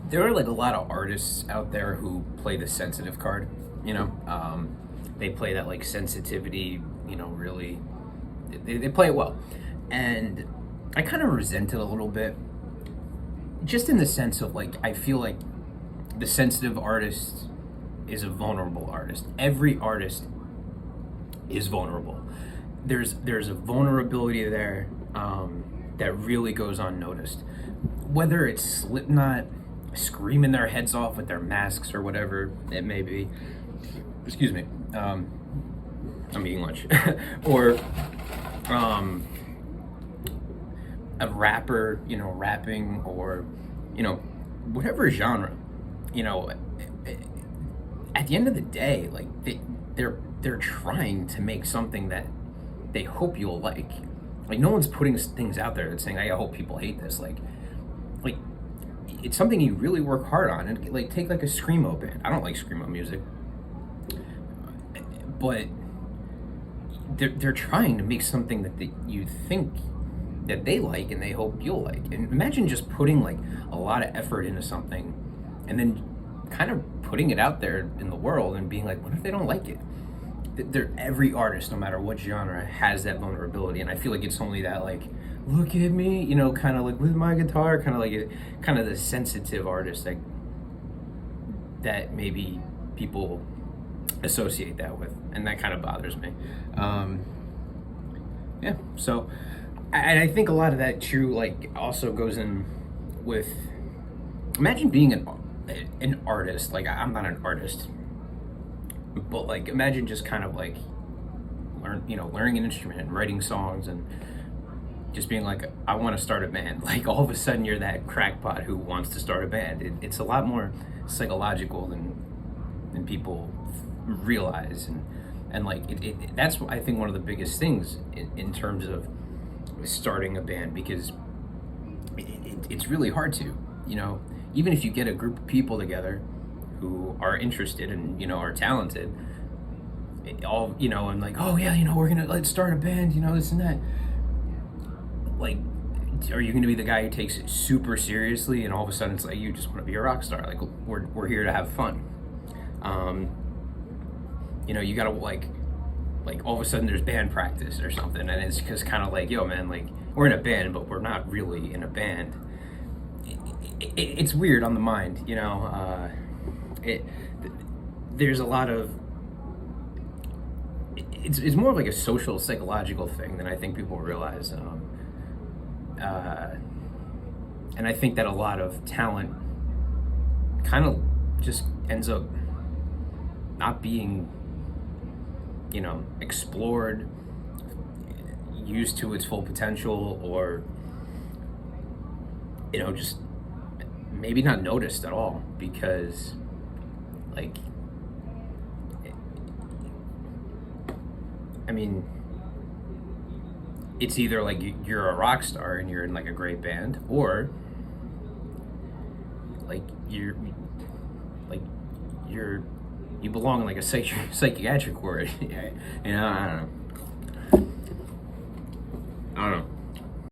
there are like a lot of artists out there who play the sensitive card, you know. They play that like sensitivity, you know, really, they play it well. And I kind of resent it a little bit, just in the sense of like, I feel like the sensitive artist is a vulnerable artist. Every artist is vulnerable. There's a vulnerability there that really goes unnoticed. Whether it's Slipknot screaming their heads off with their masks or whatever it may be. Excuse me. I'm eating lunch. Or a rapper, you know, rapping, or, you know, whatever genre, you know, at the end of the day, like they're trying to make something that they hope you'll like. Like, no one's putting things out there that's saying, I hope people hate this. Like it's something you really work hard on. And like, take like a screamo band. I don't like screamo music, but they're trying to make something that you think that they like and they hope you'll like. And imagine just putting like a lot of effort into something and then kind of putting it out there in the world and being like, what if they don't like it? Every artist, no matter what genre, has that vulnerability. And I feel like it's only that like, look at me, you know, kind of like with my guitar, kind of like kind of the sensitive artist that maybe people associate that with, and that kind of bothers me. Yeah, so I think a lot of that too, like, also goes in with, imagine being an artist. Like, I'm not an artist, but like, imagine just kind of like learning an instrument and writing songs and just being like, I want to start a band. Like, all of a sudden you're that crackpot who wants to start a band. It's a lot more psychological than people realize, and like that's, I think, one of the biggest things in terms of starting a band, because it's really hard to, you know, even if you get a group of people together who are interested and, you know, are talented, all, you know, and like, oh yeah, you know, let's start a band, you know, this and that. Like, are you going to be the guy who takes it super seriously and all of a sudden it's like, you just want to be a rock star? Like, we're here to have fun. You know, you gotta like all of a sudden there's band practice or something, and it's just kind of like, yo man, like, we're in a band but we're not really in a band. It's weird on the mind, you know. There's a lot of, it's more of like a social psychological thing than I think people realize. And I think that a lot of talent kind of just ends up not being, you know, explored, used to its full potential, or, you know, just maybe not noticed at all, because like, I mean, it's either like you're a rock star and you're in like a great band, or like you belong in like a psychiatric ward. You know, I don't know.